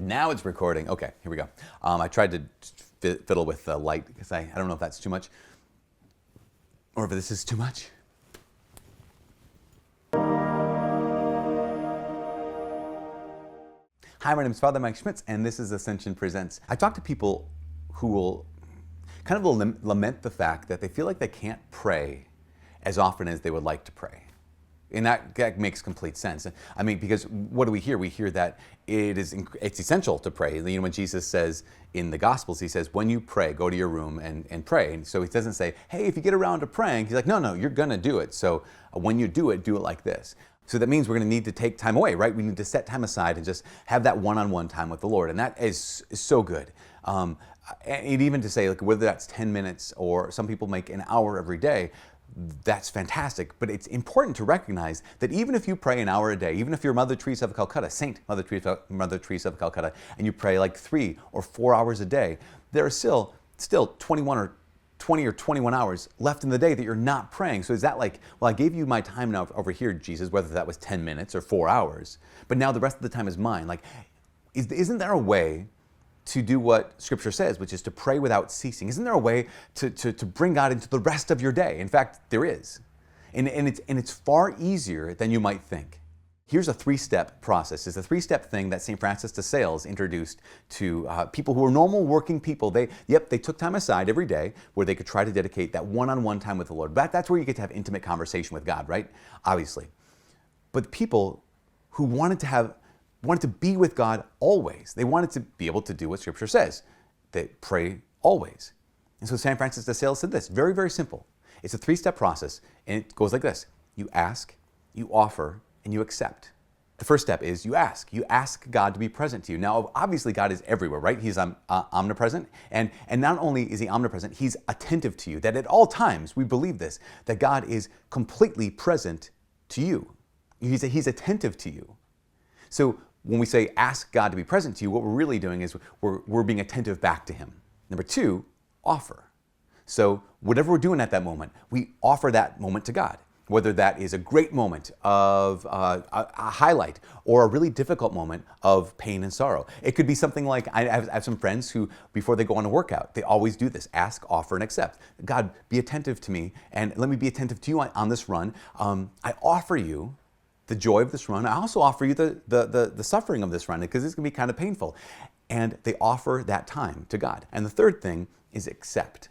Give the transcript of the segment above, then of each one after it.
Now it's recording. Okay, here we go. I tried to fiddle with the light because I don't know if that's too much or if this is too much. Hi, my name is Father Mike Schmitz, and this is Ascension Presents. I talk to people who will kind of lament the fact that they feel like they can't pray as often as they would like to pray. And that makes complete sense. I mean, because what do we hear? We hear that it's essential to pray. You know, when Jesus says in the Gospels, he says, when you pray, go to your room and pray. And so he doesn't say, hey, if you get around to praying, he's like, no, you're going to do it. So when you do it like this. So that means we're going to need to take time away, right? We need to set time aside and just have that one-on-one time with the Lord. And that is so good. And even to say, like, whether that's 10 minutes or some people make an hour every day, that's fantastic, but it's important to recognize that even if you pray an hour a day, even if you're Mother Teresa of Calcutta, Saint Mother Teresa of Calcutta, and you pray like 3 or 4 hours a day, there are still 20 or 21 hours left in the day that you're not praying. So is that like, well, I gave you my time now over here, Jesus, whether that was 10 minutes or 4 hours, but now the rest of the time is mine. Like, isn't there a way to do what Scripture says, which is to pray without ceasing? Isn't there a way to bring God into the rest of your day? In fact, there is. And it's far easier than you might think. Here's a 3-step process. It's a 3-step thing that St. Francis de Sales introduced to people who are normal working people. They took time aside every day where they could try to dedicate that one-on-one time with the Lord. That's where you get to have intimate conversation with God, right? Obviously. But the people who wanted to be with God always. They wanted to be able to do what Scripture says. They pray always. And so St. Francis de Sales said this, very, very simple. It's a 3-step process, and it goes like this. You ask, you offer, and you accept. The first step is you ask. You ask God to be present to you. Now, obviously, God is everywhere, right? He's omnipresent. And not only is he omnipresent, he's attentive to you. That at all times, we believe this, that God is completely present to you. He's attentive to you. So when we say ask God to be present to you, what we're really doing is we're being attentive back to him. Number 2, offer. So whatever we're doing at that moment, we offer that moment to God. Whether that is a great moment of a highlight or a really difficult moment of pain and sorrow. It could be something like, I have some friends who, before they go on a workout, they always do this, ask, offer, and accept. God, be attentive to me, and let me be attentive to you on this run. I offer you the joy of this run. I also offer you the suffering of this run, because it's going to be kind of painful. And they offer that time to God. And the third thing is accept.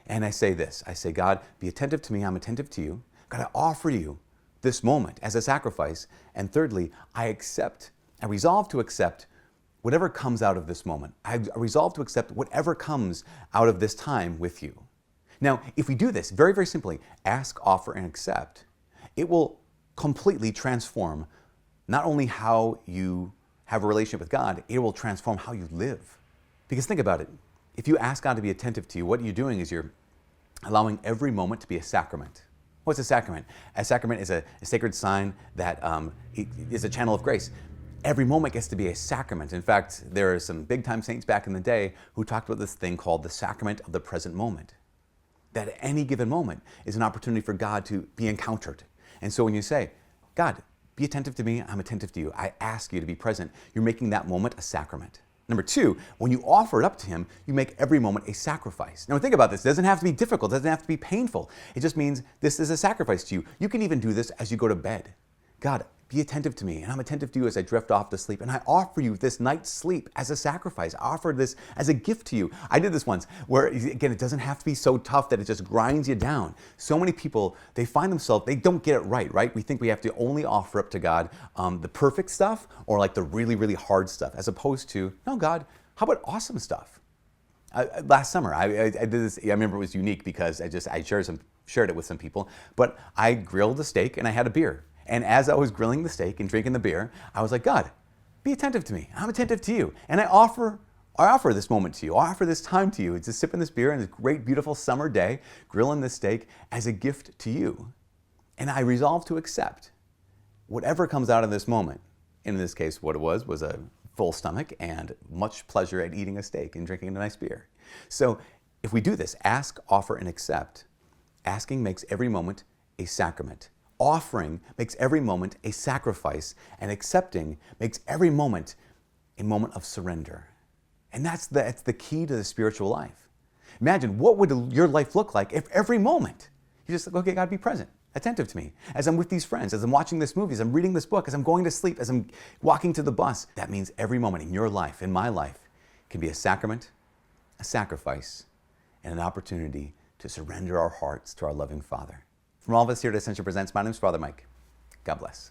And I say this, God, be attentive to me, I'm attentive to you. God, I offer you this moment as a sacrifice. And thirdly, I resolve to accept whatever comes out of this moment. I resolve to accept whatever comes out of this time with you. Now, if we do this very, very simply, ask, offer, and accept, it will completely transform not only how you have a relationship with God, it will transform how you live. Because think about it. If you ask God to be attentive to you, what you're doing is you're allowing every moment to be a sacrament. What's a sacrament? A sacrament is a sacred sign that is a channel of grace. Every moment gets to be a sacrament. In fact, there are some big-time saints back in the day who talked about this thing called the sacrament of the present moment. That at any given moment is an opportunity for God to be encountered. And so when you say, God, be attentive to me, I'm attentive to you, I ask you to be present, you're making that moment a sacrament. Number 2, when you offer it up to him, you make every moment a sacrifice. Now think about this. It doesn't have to be difficult. It doesn't have to be painful. It just means this is a sacrifice to you. You can even do this as you go to bed. God, be attentive to me, and I'm attentive to you as I drift off to sleep. And I offer you this night's sleep as a sacrifice. I offer this as a gift to you. I did this once where, again, it doesn't have to be so tough that it just grinds you down. So many people, they find themselves, they don't get it right? We think we have to only offer up to God the perfect stuff or like the really, really hard stuff, as opposed to, no, God, how about awesome stuff? Last summer, I did this. I remember it was unique because I shared it with some people, but I grilled a steak and I had a beer. And as I was grilling the steak and drinking the beer, I was like, God, be attentive to me. I'm attentive to you. And I offer this moment to you. I offer this time to you. It's just sipping this beer on this great, beautiful summer day, grilling this steak as a gift to you. And I resolve to accept whatever comes out of this moment. In this case, what it was a full stomach and much pleasure at eating a steak and drinking a nice beer. So if we do this, ask, offer, and accept, asking makes every moment a sacrament. Offering makes every moment a sacrifice, and accepting makes every moment a moment of surrender. And that's the key to the spiritual life. Imagine, what would your life look like if every moment you just like, okay, God, be present, attentive to me. As I'm with these friends, as I'm watching this movie, as I'm reading this book, as I'm going to sleep, as I'm walking to the bus. That means every moment in your life, in my life, can be a sacrament, a sacrifice, and an opportunity to surrender our hearts to our loving Father. From all of us here at Ascension Presents, my name is Father Mike. God bless.